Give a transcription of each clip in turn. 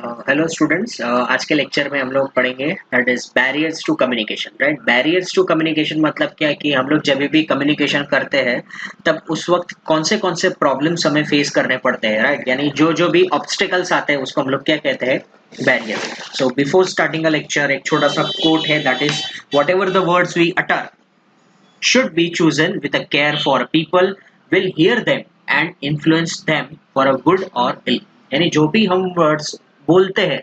Hello students, आज के lecture में हम लोग पढ़ेंगे that is barriers to communication. Right, barriers to communication मतलब क्या है कि हम लोग जब भी कम्युनिकेशन करते हैं तब उस वक्त कौन से प्रॉब्लम्स हमें फेस करने पड़ते हैं। राइट, यानी जो भी ऑब्स्टिकल्स आते हैं उसको हम लोग क्या कहते हैं, barrier. So before starting a lecture एक छोटा सा कोट है that is whatever the words we utter should be chosen with a care for people will hear them and influence them for a good or ill। यानी जो भी हम words बोलते हैं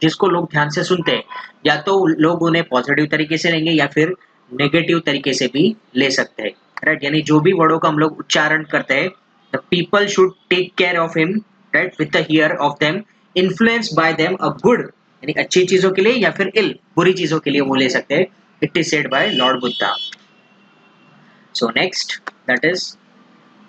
जिसको लोग ध्यान से सुनते हैं, या तो लोग उन्हें पॉजिटिव तरीके से लेंगे या फिर नेगेटिव तरीके से भी ले सकते हैं। राइट, यानी जो भी वर्डों का हम लोग उच्चारण करते हैं, the people should take care of him, right, with the hear of them, influence by them a good, यानी अच्छी चीजों के लिए, या फिर इल बुरी चीजों के लिए वो ले सकते हैं। It is said bye Lord Buddha. So next, that is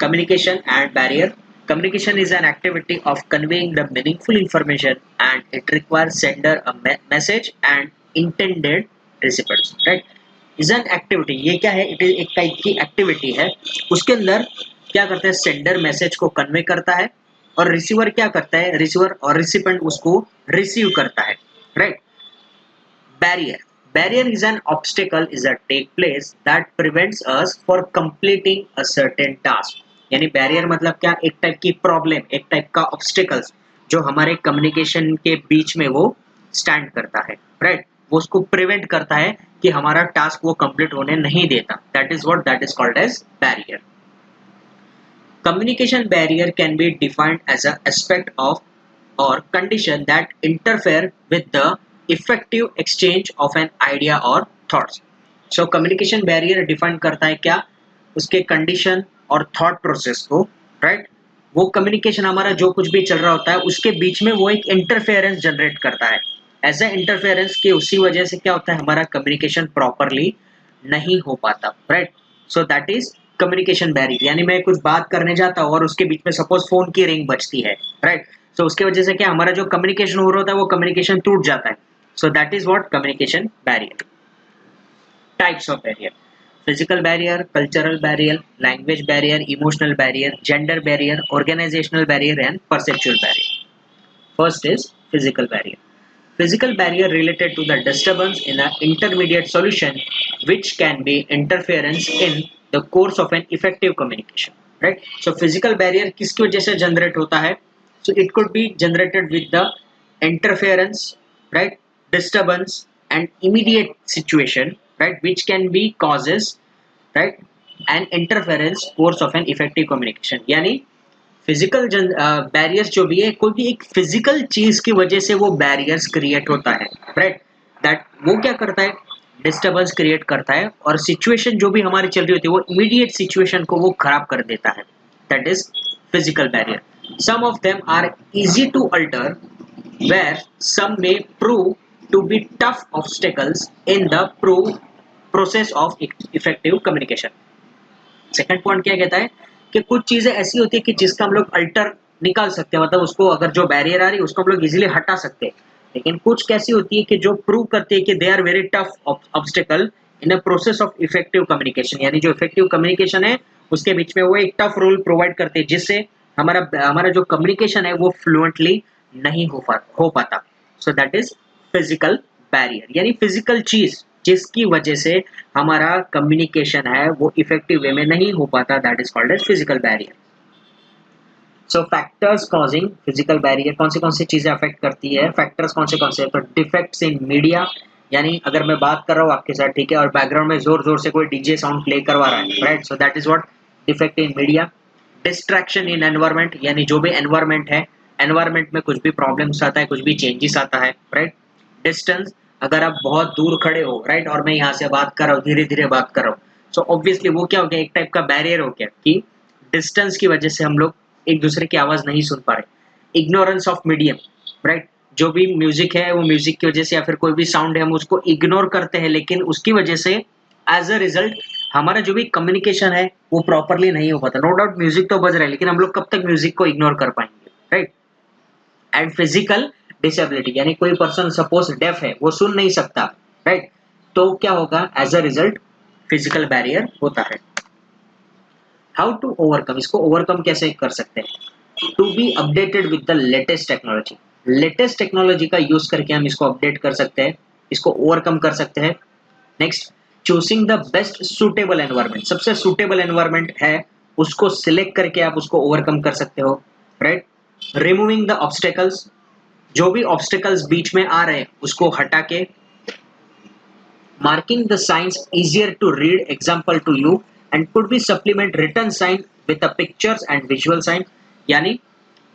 communication and barrier. Communication is an activity of conveying the meaningful information and it requires sender a message and intended recipients. Right? Is an activity. ये क्या है? It is एक type की activity है। उसके अंदर क्या करता है? सेंडर मैसेज को कन्वे करता है और रिसीवर क्या करता है? रिसीवर और रिसिपेंट उसको रिसीव करता है। Right? Barrier. Barrier is an obstacle is a take place that prevents us for completing a certain task। यानी बैरियर मतलब क्या? एक टाइप की प्रॉब्लम, एक टाइप का ऑब्स्टिकल्स जो हमारे कम्युनिकेशन के बीच में वो स्टैंड करता है। राइट, वो उसको प्रिवेंट करता है कि हमारा टास्क वो कंप्लीट होने नहीं देता। That is called as barrier. Communication barrier can be defined as an aspect of or condition that interfere with the effective exchange of an idea or thoughts। So communication barrier define करता है क्या? उसके condition और thought process को। Right, वो communication हमारा जो कुछ भी चल रहा होता है उसके बीच में वो एक इंटरफेरेंस जनरेट करता है। ऐसा इंटरफेरेंस की उसी वजह से क्या होता है, हमारा कम्युनिकेशन प्रॉपरली नहीं हो पाता। Right, so that is communication barrier. यानी मैं कुछ बात करने जाता हूँ और उसके बीच में सपोज फोन की रिंग बजती है। राइट, सो उसके वजह से क्या हमारा जो कम्युनिकेशन हो रहा होता है वो कम्युनिकेशन टूट जाता है। So that is what communication barrier. Types of barrier: physical barrier, cultural barrier, language barrier, emotional barrier, gender barrier, organisational barrier and perceptual barrier. First is physical barrier. Physical barrier related to the disturbance in an intermediate solution which can be interference in the course of an effective communication। Right? So physical barrier किसकी वजह से generate होता है? So it could be generated with the interference, right, disturbance and immediate situation, right, which can be causes, right, an interference course of an effective communication। यानी physical barriers जो भी है, कोई भी एक फिजिकल चीज की वजह से वो बैरियर्स क्रिएट होता है। राइट, दैट वो क्या करता है? डिस्टर्बेंस क्रिएट करता है और सिचुएशन जो भी हमारी चल रही होती है वो इमीडिएट सिचुएशन को वो खराब कर देता है। That is physical barrier. Some of them are easy to alter where some may prove to be tough obstacles in the process of effective communication. Second point क्या कहता है कि कुछ चीजें ऐसी होती है कि जिसका हम लोग अल्टर निकाल सकते हैं, मतलब उसको अगर जो बैरियर आ रही है उसको हम लोग इजीली हटा सकते हैं। लेकिन कुछ कैसी होती है कि जो प्रूव करती है कि they are very tough obstacle in a process of effective communication. यानी जो इफेक्टिव कम्युनिकेशन है उसके बीच में वो एक टफ रोल प्रोवाइड करते हैं जिससे हमारा जो कम्युनिकेशन है वो फ्लुएंटली नहीं हो पाता। सो दैट इज फिजिकल बैरियर, यानी फिजिकल चीज जिसकी वजह से हमारा कम्युनिकेशन है वो इफेक्टिव वे में नहीं हो पाता। That is called as physical barrier. So factors causing physical barrier, कौन सी चीजें अफेक्ट करती है? फैक्टर्स कौन से? तो डिफेक्ट्स इन मीडिया, यानी अगर मैं बात कर रहा हूँ आपके साथ, ठीक है, और बैकग्राउंड में जोर जोर से कोई डीजे साउंड प्ले करवा रहा है, right, so that is what defect in media. Distraction in environment, यानी जो भी एनवायरमेंट है, एनवायरमेंट में कुछ भी प्रॉब्लम्स आता है, कुछ भी चेंजेस आता है। राइट, डिस्टेंस, अगर आप बहुत दूर खड़े हो, राइट, और मैं यहाँ से बात कर रहा हूँ, धीरे धीरे बात कर रहा हूँ, सो ऑब्वियसली वो क्या हो गया, एक टाइप का बैरियर हो गया कि डिस्टेंस की वजह से हम लोग एक दूसरे की आवाज नहीं सुन पा रहे। इग्नोरेंस ऑफ मीडियम, राइट, जो भी म्यूजिक है वो म्यूजिक की वजह से या फिर कोई भी साउंड है हम उसको इग्नोर करते हैं, लेकिन उसकी वजह से एज अ रिजल्ट हमारा जो भी कम्युनिकेशन है वो प्रॉपरली नहीं हो पाता। नो डाउट म्यूजिक तो बज रहा है, लेकिन हम लोग कब तक म्यूजिक को इग्नोर कर पाएंगे? राइट, एंड फिजिकल डिसेबिलिटी, यानी कोई पर्सन सपोज डेफ है, वो सुन नहीं सकता, राइट, तो क्या होगा? As a result physical barrier होता है। हाउ टू ओवरकम, इसको ओवरकम कैसे कर सकते हैं? To be updated with the latest technology. Latest technology का यूज करके हम इसको अपडेट कर सकते हैं, इसको ओवरकम कर सकते हैं। Next, choosing the best suitable environment, सबसे सुटेबल एनवायरनमेंट है उसको सिलेक्ट करके आप उसको ओवरकम कर सकते हो, राइट। रिमूविंग द ऑब्स्टेकल्स, जो भी ऑब्स्टेकल्स बीच में आ रहे हैं उसको हटा के, marking the signs easier to read example to you and could be supplement written sign with the pictures and visual sign, यानी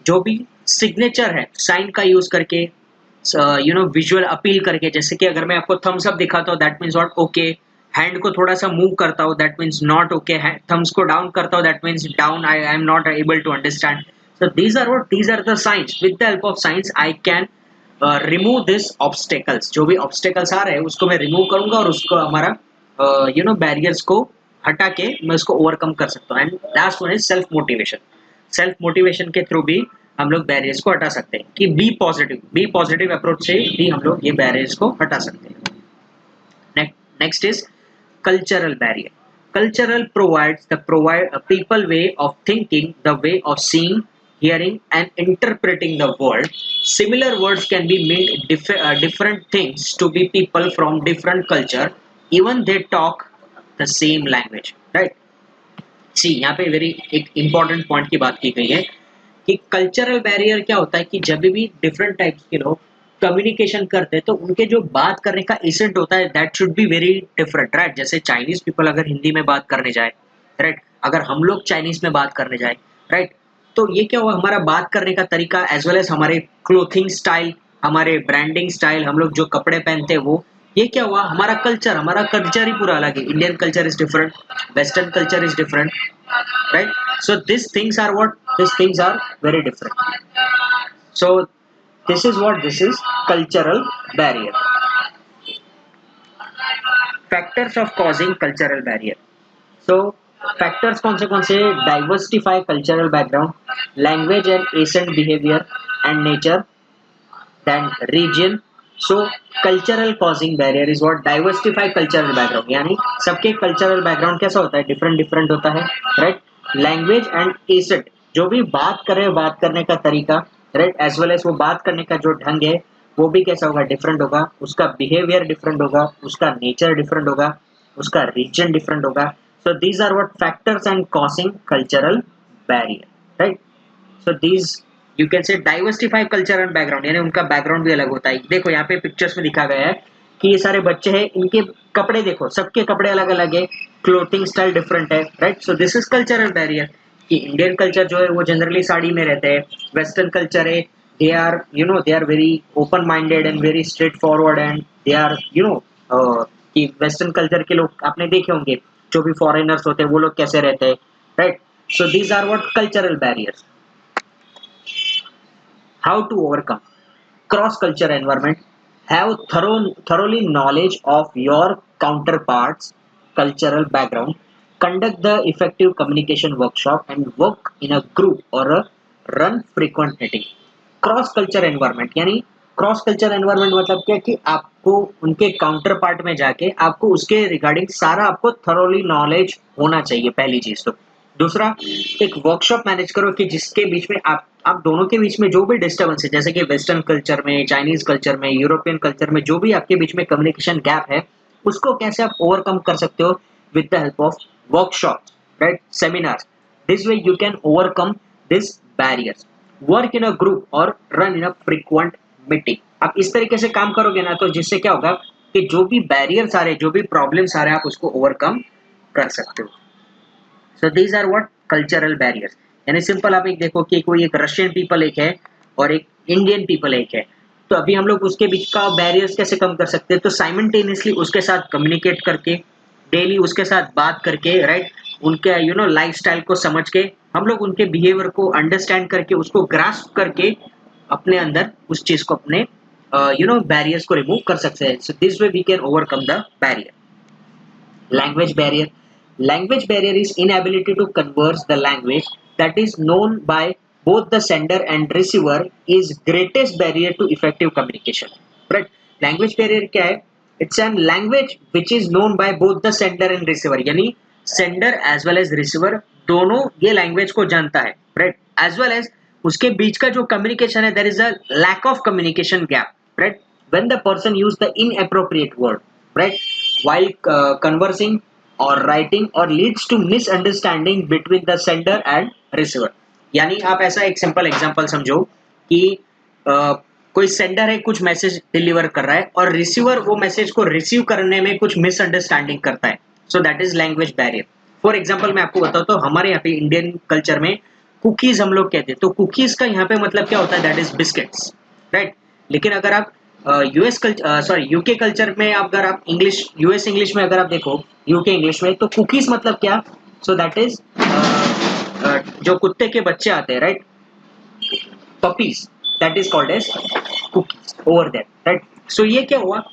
जो भी सिग्नेचर है साइन का यूज करके विजुअल अपील करके, जैसे कि अगर मैं आपको थम्स अप दिखाता हूँ that means what okay, hand को थोड़ा सा मूव करता हूँ that means not okay, thumbs को डाउन करता हूँ that means down, I am not able to understand. So these are the science, with the help of science I can remove this obstacles, जो भी obstacles आ रहे हैं उसको मैं remove करूंगा और उसको हमारा बैरियर्स को हटा के मैं उसको ओवरकम कर सकता हूँ। And last one is self motivation, self motivation के थ्रू भी हम लोग बैरियर्स को हटा सकते हैं कि बी पॉजिटिव अप्रोच से भी हम लोग ये बैरियर्स को हटा सकते हैं। Next is cultural barrier. Cultural provides the people way of thinking, the way of seeing, hearing and interpreting the world. Similar words can be mean different things to be people from different culture, even they talk the same language, right? सी यहाँ पे very एक important point की बात की गई है कि cultural barrier क्या होता है कि जब भी डिफरेंट टाइप्स के लोग कम्युनिकेशन करते हैं तो उनके जो बात करने का एसेंट होता है that should be very different, right. जैसे चाइनीज पीपल अगर हिंदी में बात करने जाए, राइट, अगर हम लोग चाइनीज में बात करने जाए, राइट, तो ये क्या हुआ, हमारा बात करने का तरीका एज वेल एज हमारे क्लोथिंग स्टाइल, हमारे ब्रांडिंग स्टाइल, हम लोग जो कपड़े पहनते हैं वो, ये क्या हुआ, हमारा कल्चर ही पूरा अलग है। Indian culture is different, western culture is different, right? So these things are what, these things are very different. So this is cultural barrier. Factors of causing cultural barrier. So factors कौन से, diversify cultural background, language and ancient behavior and nature, then region. So cultural causing barrier is what, diversify cultural background, यानी सबके cultural background कैसा होता है, different होता है, right? Language and accent, जो भी बात कर रहे हैं बात करने का तरीका, right, as well as वो बात करने का जो ढंग है वो भी कैसा होगा, डिफरेंट होगा, उसका बिहेवियर डिफरेंट होगा, उसका नेचर डिफरेंट होगा, उसका रीजन डिफरेंट होगा। So these are what factors and causing cultural barrier, right. So these you can say diversify culture and background, यानी उनका बैकग्राउंड भी अलग होता है। देखो यहाँ पे पिक्चर्स में दिखा गया है कि ये सारे बच्चे हैं, इनके कपड़े देखो, सबके कपड़े अलग अलग है, क्लोथिंग स्टाइल डिफरेंट है, right. So this is cultural barrier कि इंडियन कल्चर जो है वो जनरली साड़ी में रहते हैं, वेस्टर्न कल्चर है they are they are very open minded and very straightforward and they are कि वेस्टर्न कल्चर के लोग आपने देखे होंगे, जो भी फॉरेनर्स होते हैं वो लोग कैसे रहते हैं, right. So these are what cultural barriers. How to overcome cross culture environment, have thoroughly knowledge of your counterparts cultural background, conduct the effective communication workshop and work in a group or a run frequent meeting। Cross culture environment, यानी cross culture environment मतलब क्या कि आपको उनके counter part में जाके आपको उसके रिगार्डिंग सारा आपको थरोली नॉलेज होना चाहिए, पहली चीज। तो दूसरा, एक वर्कशॉप मैनेज करो कि जिसके बीच में आप दोनों के बीच में जो भी डिस्टर्बेंस है, जैसे कि वेस्टर्न कल्चर में, चाइनीज कल्चर में, यूरोपियन कल्चर में जो भी आपके बीच में कम्युनिकेशन गैप है उसको कैसे आप ओवरकम कर सकते हो with the help of workshop, right, seminars. This way you can overcome this barriers. Work in a group और run in a frequent meeting. आप इस तरीके से काम करोगे ना तो जिससे क्या होगा कि जो भी बैरियर्स आ रहे हैं, जो भी प्रॉब्लम्स आ रहे हैं, आप उसको ओवरकम कर सकते हो। So these are what cultural barriers. यानी सिंपल आप एक देखो कि कोई एक रशियन पीपल एक है और एक इंडियन पीपल एक है, तो अभी हम लोग उसके बीच का बैरियर्स कैसे कम कर सकते हैं, तो साइमल्टेनियसली उसके साथ कम्युनिकेट करके, डेली उसके साथ बात करके, राइट, उनके लाइफस्टाइल को समझ के, हम लोग उनके बिहेवियर को अंडरस्टैंड करके, उसको ग्रास्प करके अपने अंदर उस चीज को अपने बैरियर्स को रिमूव कर सकते हैं। So this way we can overcome the barrier. Language barrier. Language barrier is inability to converse the language that is known by both the sender and receiver is greatest barrier to effective communication. Right? Language barrier क्या है? It's an language which is known by both the sender and receiver. यानी sender as well as receiver दोनों ये language को जानता है, right? As well as उसके बीच का जो कम्युनिकेशन है, there is a lack of communication gap, right? When the person use the inappropriate word, right, while conversing or writing, or leads to misunderstanding between the sender and receiver. यानी आप ऐसा एक simple example समझो कि कोई sender है, कुछ message deliver कर रहा है, और रिसीवर वो मैसेज को रिसीव करने में कुछ मिसअंडरस्टैंडिंग करता है, so that is language barrier. For example मैं आपको बताऊँ तो हमारे यहाँ पे इंडियन कल्चर में कुकीज हम लोग कहते हैं, तो कुकीज का यहाँ पे मतलब क्या होता है, दैट इज बिस्किट्स, राइट? लेकिन अगर आप US culture, sorry UK culture में, अगर आप इंग्लिश, यूएस इंग्लिश में अगर आप देखो, यूके इंग्लिश में, तो कुकीज मतलब क्या? सो दैट इज जो कुत्ते के बच्चे आते हैं, right, puppies, that is called as cookies over that, right? So ये क्या हुआ,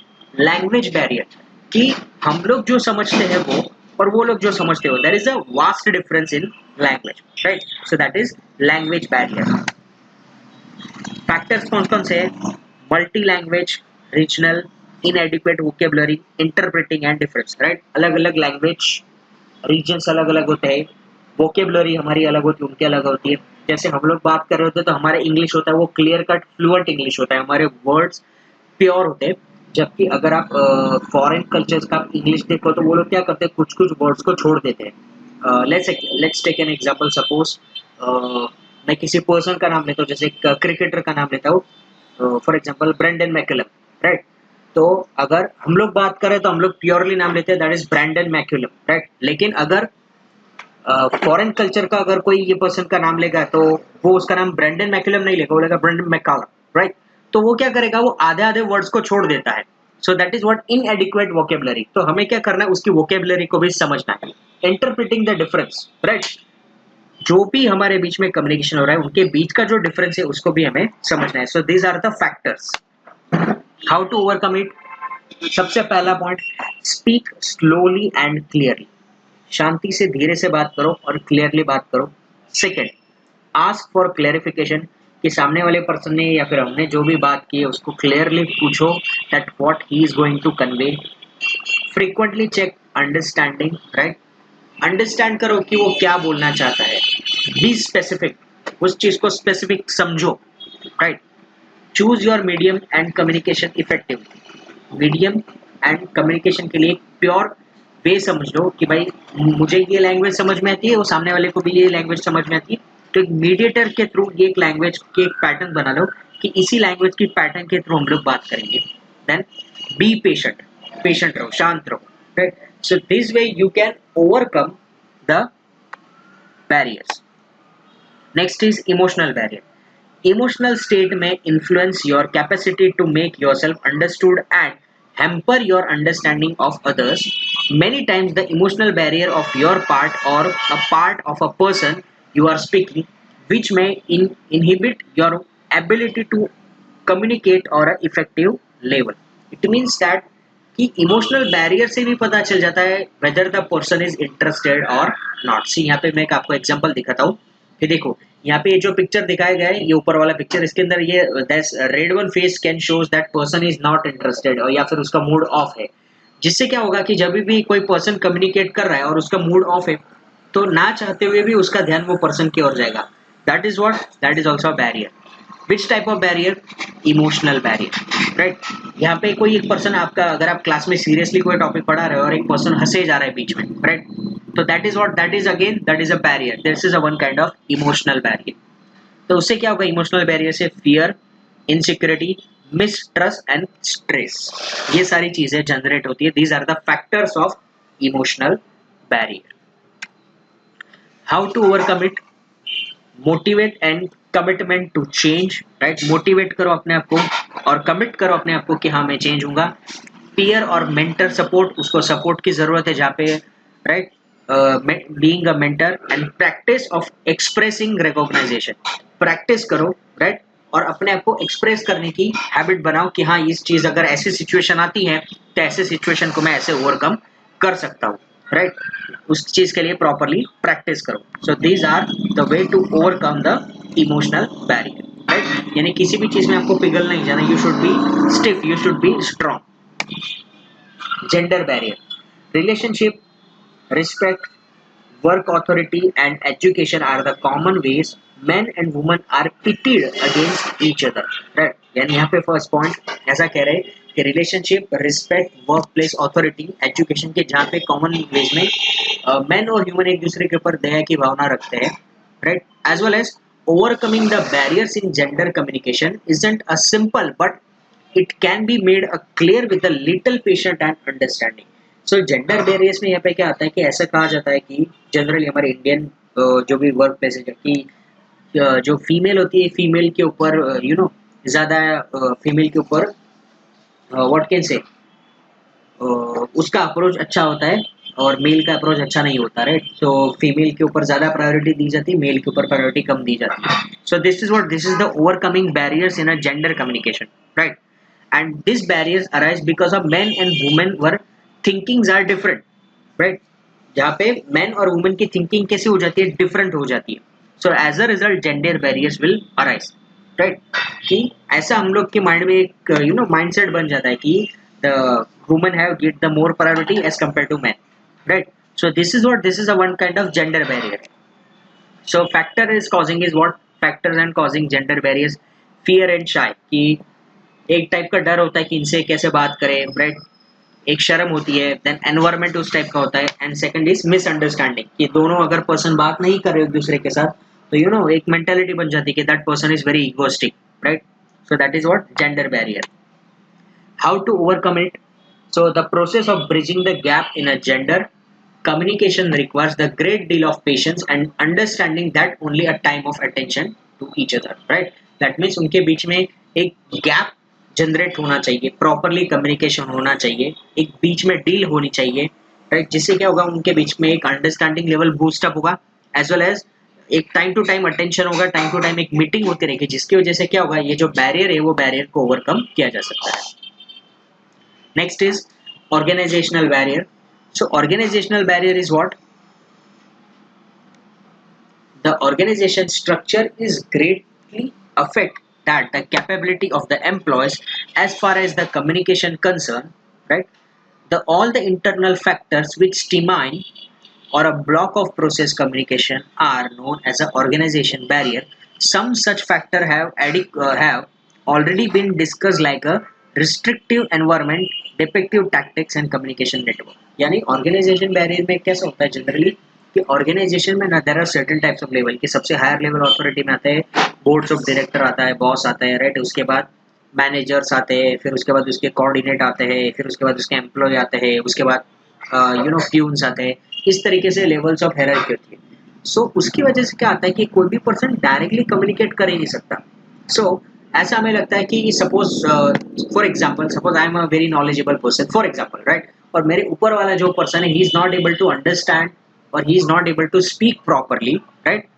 लैंग्वेज बैरियर, कि हम लोग जो समझते हैं वो, और वो लोग जो समझते हो, there is a vast difference in language, right? So that is language barrier. Factors कौन कौन से हैं? Multi language, regional, inadequate vocabulary, interpreting and difference, right? अलग अलग लैंग्वेज रीजन्स अलग अलग होते हैं, वोकेबलरी हमारी अलग होती है, उनकी अलग होती है. जैसे हम लोग बात कर रहे होते हैं तो हमारे इंग्लिश होता है वो क्लियर कट फ्लुएंट इंग्लिश होता है, हमारे वर्ड्स प्योर होते हैं. जबकि अगर आप फॉरेन कल्चर्स का इंग्लिश देखो तो वो लोग क्या करते हैं, कुछ कुछ वर्ड्स को छोड़ देते हैं. Let's take an example. Suppose मैं किसी पर्सन का नाम लेता हूँ, जैसे क्रिकेटर का नाम लेता हूँ, for example Brendon McCullum, right? तो अगर हम लोग बात करें तो हम लोग प्योरली नाम लेते हैं, that is Brendon McCullum, right? लेकिन अगर फॉरेन कल्चर का अगर कोई ये पर्सन का नाम लेगा तो वो उसका नाम ब्रेंडन मैकुलम नहीं लेगा, वो लेगा ब्रेंडन मैकालम, राइट? तो वो क्या करेगा, वो आधे आधे वर्ड्स को छोड़ देता है. So that is what इनएडिक्वेट vocabulary. तो हमें क्या करना है, उसकी वोकेबलरी को भी समझना है. Interpreting the difference, right? जो भी हमारे बीच में कम्युनिकेशन हो रहा है, उनके बीच का जो डिफरेंस है उसको भी हमें समझना है. So these are the factors. How to overcome it? सबसे पहला point, speak slowly and clearly. शांति से धीरे से बात करो और क्लियरली बात करो. सेकेंड, आस्क फॉर क्लैरिफिकेशन, कि सामने वाले पर्सन ने या फिर हमने जो भी बात की है उसको क्लियरली पूछो that what he is going to convey. Frequently check understanding, right? Understand करो कि वो क्या बोलना चाहता है. बी स्पेसिफिक, उस चीज को स्पेसिफिक समझो, right? Choose your medium and communication effectively. Medium and communication के लिए प्योर वे समझ लो कि भाई मुझे ये लैंग्वेज समझ में आती है, वो सामने वाले को भी ये लैंग्वेज समझ में आती है. तो एक मीडिएटर के थ्रू ये एक लैंग्वेज के एक पैटर्न बना लो कि इसी लैंग्वेज की पैटर्न के थ्रू हम लोग बात करेंगे. देन बी पेशेंट, पेशेंट रहो, शांत रहो, right? So this way you can overcome the barriers. Next is emotional barrier. Emotional state may influence your capacity to make yourself understood and hamper your understanding of others. Many times, the emotional barrier of your part or a part of a person you are speaking, which may inhibit your ability to communicate or an effective level. It means that कि emotional barrier से भी पता चल जाता है whether the person is interested और not. सी यहाँ पे मैं आपको एग्जांपल दिखाता हूँ कि देखो यहाँ पे जो पिक्चर दिखाया गया है, ये ऊपर वाला पिक्चर, इसके अंदर ये red one face can shows that person is not interested, और या फिर उसका मूड ऑफ है. जिससे क्या होगा कि जब भी कोई पर्सन कम्युनिकेट कर रहा है और उसका मूड ऑफ है, तो ना चाहते हुए भी उसका ध्यान वो पर्सन की ओर जाएगा. That is what, that is also barrier. Which type of barrier? Emotional barrier, right? यहाँ पे कोई एक पर्सन आपका, अगर आप क्लास में सीरियसली कोई टॉपिक पढ़ा रहे हो और एक पर्सन हंसे जा रहा है बीच में, राइट? तो that is what, that is again, that is a barrier. This is a one kind of emotional barrier. तो उससे क्या होगा, इमोशनल बैरियर से fear, insecurity, mistrust and stress, ये सारी चीजें जनरेट होती है. These are the factors of emotional barrier. How to overcome it? Motivate and commitment to change, right? Motivate करो अपने आप को और कमिट करो अपने आप को कि हाँ मैं चेंज होऊंगा. पीयर और मेंटर सपोर्ट, उसको सपोर्ट की जरूरत है जहाँ पे, right? Being a mentor and practice of expressing recognisation. Practice करो, राइट? और अपने आप को एक्सप्रेस करने की हैबिट बनाओ कि हाँ इस चीज अगर ऐसी सिचुएशन आती है तो ऐसे सिचुएशन को मैं ऐसे ओवरकम कर सकता हूँ, राइट? उस चीज के लिए प्रॉपरली प्रैक्टिस करो. So these are the way to overcome the emotional barrier, right? यानी किसी भी चीज में आपको पिघल नहीं जाना. You should be stiff, you should be strong. Gender barrier. Relationship, respect, work authority and education are the common ways men and women are pitted against each other, right? यानी यहाँ पे फर्स्ट पॉइंट ऐसा कह रहे हैं कि relationship, respect, work place, authority, education के जहाँ पे कॉमन वेज में मैन और ह्यूमन एक दूसरे के ऊपर दया की भावना रखते हैं, right? As well as overcoming the barriers in gender communication isn't a simple, but it can be made a clear with a little patience and understanding. So gender barriers में यहाँ पे क्या आता है कि ऐसा कहा जाता है कि जनरली हमारे इंडियन जो भी वर्क प्लेस है कि जो फीमेल होती है, फीमेल के ऊपर ज़्यादा फीमेल के ऊपर व्हाट कैन से उसका अप्रोच अच्छा होता है और मेल का अप्रोच अच्छा नहीं होता, राइट? तो फीमेल के ऊपर ज़्यादा प्रायोरिटी दी जाती है, मेल के ऊपर प्रायोरिटी कम दी जाती है. So this is the overcoming barriers in a gender communication, right? And this barriers arise because of men and women where thinkings are different, right? जहाँ पे मेन और वुमेन की थिंकिंग कैसी हो जाती है, डिफरेंट हो जाती है. So as a result gender barriers will arise, right? कि ऐसा हम लोग के माइंड में एक माइंडसेट बन जाता है कि the women have get the more priority as compare to man, right? So this is a one kind of gender barrier. So factors and causing gender barriers, fear and shy, कि एक type का डर होता है कि इनसे कैसे बात करें, राइट? एक शर्म होती है, देन एनवायरनमेंट उस टाइप का होता है, एंड सेकंड इज मिसअंडरस्टैंडिंग, कि दोनों अगर पर्सन बात नहीं कर रहे एक दूसरे के साथ तो एक मेंटालिटी बन जाती है कि that person is very egoistic, right? So that is what gender barrier. How to overcome it? So the process of bridging the gap in a gender communication requires the great deal of patience and understanding that only a time of attention to each other, right? That means उनके बीच में एक gap generate होना चाहिए, properly communication होना चाहिए, एक बीच में deal होनी चाहिए, राइट? जिससे क्या होगा, उनके बीच में एक अंडरस्टैंडिंग लेवल बूस्ट अप होगा, एज वेल एज एक टाइम टू टाइम अटेंशन होगा, टाइम टू टाइम एक मीटिंग होती रहेगी, जिसकी वजह से क्या होगा, ये जो बैरियर है वो बैरियर को ओवरकम किया जा सकता है. Next is organizational barrier. So organizational barrier is what? The organization structure is greatly affect that the capability of the employees as far as the communication concern, right? All the internal factors which determine or a block of process communication are known as an organization barrier. Some such factor have already been discussed, like a restrictive environment, defective tactics and communication network. यानी organisation barrier में कैसा होता है generally कि organisation में ना there are certain types of level, कि सबसे हायर लेवल अथॉरिटी में आते हैं बोर्ड्स ऑफ डायरेक्टर आता है, बॉस आता है, राइट? उसके बाद मैनेजर्स आते हैं, फिर उसके बाद उसके कोऑर्डिनेट आते हैं, फिर उसके बाद उसके एम्प्लॉय आते हैं, उसके बाद प्यून्स आते हैं. इस तरीके से लेवल्स ऑफ हायरार्की होती है. सो उसकी वजह से क्या आता है कि कोई भी पर्सन डायरेक्टली कम्युनिकेट कर ही नहीं सकता. सो ऐसा हमें लगता है कि suppose for example, suppose I am a very knowledgeable person for example, right? और मेरे ऊपर वाला जो पर्सन है he is not able to understand और he is not able to speak properly, right?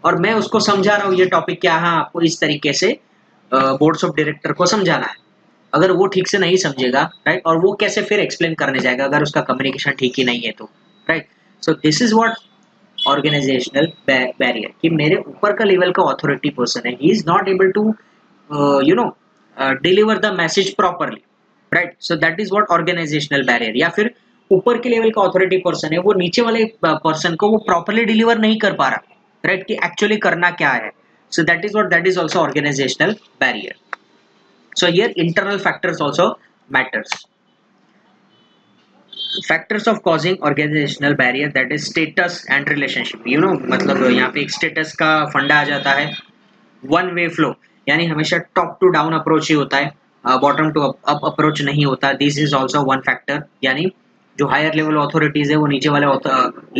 और मैं उसको समझा रहा हूँ ये टॉपिक क्या है, आपको इस तरीके से बोर्ड्स ऑफ डायरेक्टर को समझाना है. अगर वो ठीक से नहीं समझेगा, राइट? और वो कैसे फिर एक्सप्लेन करने जाएगा अगर उसका कम्युनिकेशन ठीक ही नहीं है तो, right? So this is what organisational barrier, कि मेरे ऊपर का लेवल का अथॉरिटी पर्सन है, he is not able to deliver the message properly, right? So that is what organizational barrier. या फिर ऊपर के लेवल का अथॉरिटी पर्सन है, वो नीचे वाले पर्सन को वो प्रॉपरली डिलीवर नहीं कर पा रहा, राइट? कि एक्चुअली करना क्या है. So that is also organizational barrier. So here internal factors also matters. Factors of causing organizational barrier, that is status and relationship. मतलब यहाँ पे एक स्टेटस का फंडा आ जाता है. वन वे फ्लो, यानी हमेशा टॉप टू डाउन अप्रोच ही होता है, बॉटम टू अप अप्रोच नहीं होता. This is also one factor, यानी जो हायर लेवल अथॉरिटीज है वो नीचे वाले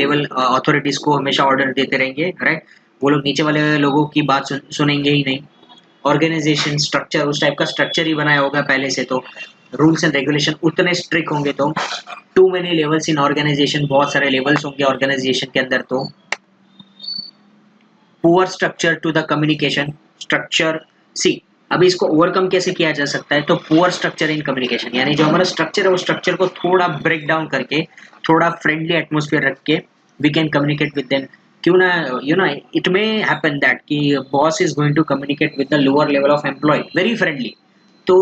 लेवल अथॉरिटीज को हमेशा ऑर्डर देते रहेंगे, राइट? वो लोग नीचे वाले लोगों की बात सुनेंगे ही नहीं. ऑर्गेनाइजेशन स्ट्रक्चर उस टाइप का स्ट्रक्चर ही बनाया होगा पहले से, तो रूल्स एंड रेगुलेशन उतने स्ट्रिक्ट होंगे, तो too many levels in organisation, बहुत सारे लेवल्स होंगे ऑर्गेनाइजेशन के अंदर. तो poor structure to the communication structure. See अभी इसको ओवरकम कैसे किया जा सकता है, तो पुअर स्ट्रक्चर इन कम्युनिकेशन, यानी जो हमारा स्ट्रक्चर है वो स्ट्रक्चर को थोड़ा ब्रेक डाउन करके, थोड़ा फ्रेंडली एटमोसफियर रख के we can communicate with them. क्यों ना इट मे हैपन दैट कि boss is going to communicate with the lower level of employee very friendly, तो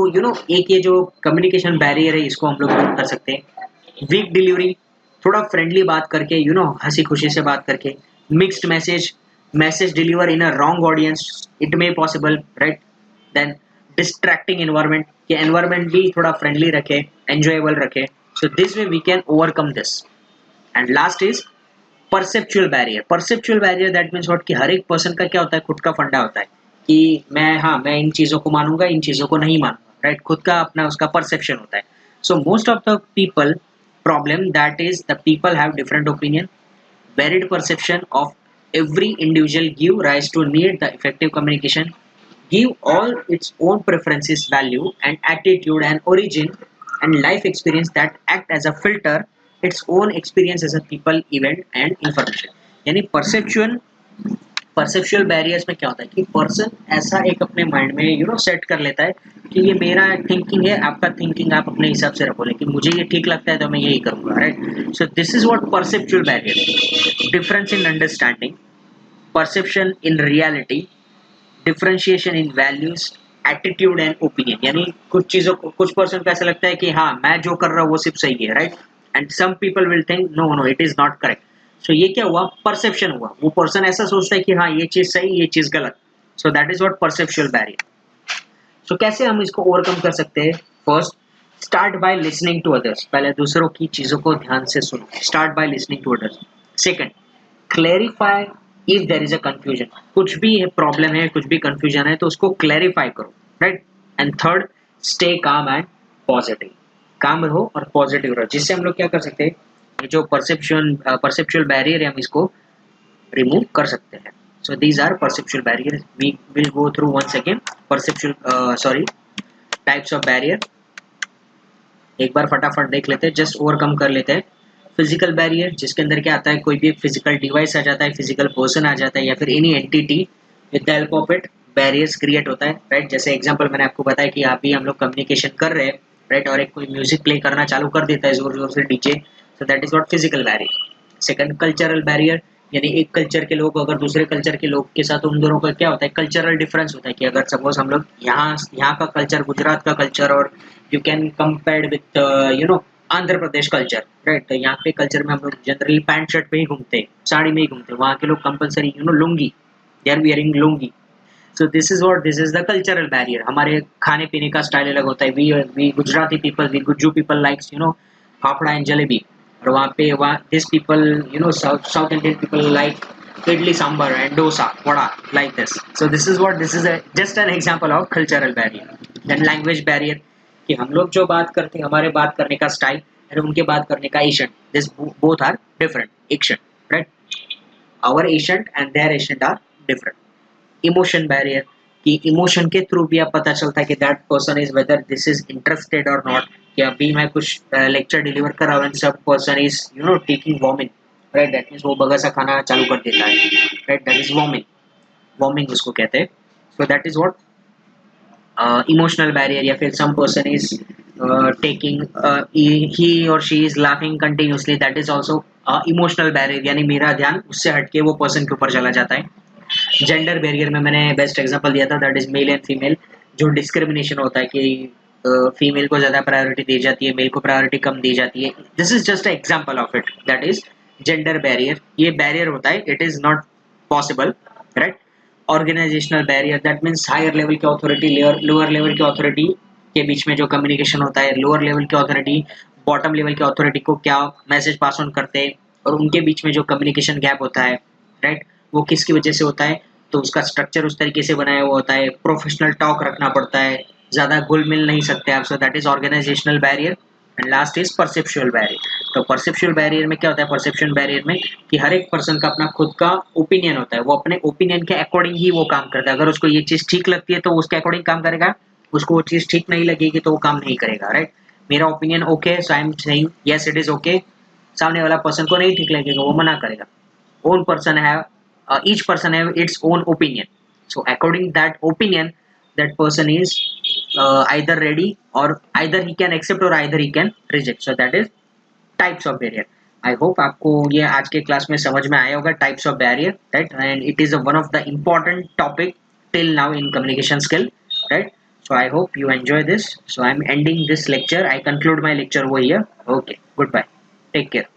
एक ये जो कम्युनिकेशन बैरियर है इसको हम लोग दूर कर सकते हैं. वीक डिलीवरी, थोड़ा फ्रेंडली बात करके, हंसी खुशी से बात करके. Mixed message, message deliver in a wrong audience, it may possible, right? Then distracting environment, कि environment भी थोड़ा friendly रखे, enjoyable रखे, so this way we can overcome this. And last is perceptual barrier. Perceptual barrier that means what, कि हर एक person का क्या होता है, खुद का फंडा होता है कि मैं इन चीज़ों को मानूंगा, इन चीज़ों को नहीं मानूंगा, राइट? खुद का अपना उसका परसेप्शन होता है. So most of the people problem that is the people have different opinion, varied perception of every individual give rise to need the effective communication, give all its own preferences, value and attitude and origin and life experience that act as a filter its own experience as a people, event and information. यानी perceptual barriers में क्या होता है कि person ऐसा एक अपने mind में सेट कर लेता है कि ये मेरा थिंकिंग है, आपका थिंकिंग आप अपने हिसाब से रखो, लेकिन मुझे ये ठीक लगता है तो मैं यही करूंगा, right? So this is what perceptual barrier. Difference in understanding, perception in reality, differentiation in values, attitude and opinion. यानी कुछ चीजों को, कुछ पर्सन को ऐसा लगता है कि हाँ मैं जो कर रहा हूँ वो सिर्फ सही है, right? And some people will think no no it is not correct. So ये क्या हुआ, परसेप्शन हुआ. वो पर्सन ऐसा सोचता है कि हाँ ये चीज सही, ये चीज गलत. So that is what perceptual barrier. So कैसे हम इसको ओवरकम कर सकते हैं? First, start by listening to others. पहले दूसरों की चीजों को ध्यान से सुनो. Start by listening to others. Second, clarify if there is a confusion. कुछ भी प्रॉब्लम है, कुछ भी कंफ्यूजन है तो उसको क्लैरिफाई करो, right? And third, stay calm and positive. काम रहो और पॉजिटिव रहो, जिससे हम लोग क्या कर सकते हैं, ये जो परसेप्चुअल बैरियर है हम इसको रिमूव कर सकते हैं. So these are perceptual barrier. We will go through once again types of barrier. एक बार फटाफट देख लेते हैं, जस्ट ओवरकम कर लेते हैं. फिजिकल बैरियर, जिसके अंदर क्या आता है, कोई भी एक फिजिकल डिवाइस आ जाता है, फिजिकल पर्सन आ जाता है या फिर any entity, with the help of it barriers create होता है, राइट? जैसे एग्जांपल मैंने आपको बताया कि अभी हम लोग कम्युनिकेशन कर रहे हैं, राइट? और एक कोई म्यूजिक प्ले करना चालू कर देता है जोर जोर से DJ, so that is what physical barrier. Second, cultural barrier, यानी एक कल्चर के लोग अगर दूसरे कल्चर के लोग के साथ, उन दोनों का क्या होता है, कल्चरल डिफरेंस होता है. कि अगर सपोज हम लोग यहाँ का कल्चर, गुजरात का कल्चर, और you can compare with Andhra Pradesh culture, right? तो यहाँ पे कल्चर में हम लोग जनरली पैंट शर्ट पे ही घूमते हैं, साड़ी में ही घूमते हैं. वहाँ के लोग compulsory lungi, they are wearing lungi. So this is the cultural barrier. हमारे खाने पीने का स्टाइल अलग होता है. We Gujarati people, we Gujju people likes fafda and jalebi. और वहाँ पे this people south Indian people like idli sambar and dosa vada, like this. So this is just an example of cultural barrier. Then language barrier, कि हम लोग जो बात करते हैं, हमारे बात करने का स्टाइल और उनके बात करने का accent, this both are different. Accent, right? Our accent and their accent are different. Emotion barrier, कि इमोशन के थ्रू भी आप पता चलता है कि that person is whether this is interested और नॉट. कि अभी मैं कुछ लेक्चर डिलीवर कर रहा हूँ एंड सब person is taking vomit, right? That means वो बगसा खाना चालू कर देता है, राइट? दैट इज वॉर्मिंग उसको कहते हैं. सो that is what emotional barrier. या फिर सम पर्सन इज टेकिंग, ही और she is laughing continuously, that is also emotional barrier. यानी मेरा ध्यान उससे हटके वो पर्सन के ऊपर चला जाता है. जेंडर बैरियर में मैंने बेस्ट एग्जांपल दिया था, that is male and female. जो डिस्क्रिमिनेशन होता है कि फीमेल को ज़्यादा प्रायोरिटी दी जाती है, मेल को प्रायोरिटी कम दी जाती है. This is just a example of it, that is gender barrier. ये बैरियर होता है, it is not possible, right? Organisational barrier, that means higher level की अथॉरिटी, लोअर लेवल की अथॉरिटी के बीच में जो कम्युनिकेशन होता है. लोअर लेवल की अथॉरिटी बॉटम लेवल की अथॉरिटी को क्या मैसेज पास ऑन करते हैं, और उनके बीच में जो कम्युनिकेशन गैप होता है, राइट? वो किसकी वजह से होता है? तो उसका स्ट्रक्चर उस तरीके से बनाया हुआ होता है, प्रोफेशनल टॉक रखना पड़ता है, ज़्यादा घुल मिल नहीं सकते आप. So that is organisational barrier. And last is perceptual barrier. तो परसेप्चुअल बैरियर में क्या होता है? परसेप्शन बैरियर में कि हर एक पर्सन का अपना खुद का ओपिनियन होता है, वो अपने ओपिनियन के अकॉर्डिंग ही वो काम करता है. अगर उसको ये चीज़ ठीक लगती है तो उसके अकॉर्डिंग काम करेगा, उसको वो चीज़ ठीक नहीं लगेगी तो वो काम नहीं करेगा, राइट? मेरा opinion okay, so I am saying yes it is okay. सामने वाला पर्सन को नहीं ठीक लगेगा, वो मना करेगा. ओन पर्सन है, each person have its own opinion. So according that opinion, that person is either ready, or either he can accept or either he can reject. So that is types of barrier. I hope आपको ये आज के class में समझ में आया होगा, types of barrier, right? And it is one of the important topic till now in communication skill, right? So I hope you enjoy this. So I'm ending this lecture. I conclude my lecture over here. Okay, goodbye. Take care.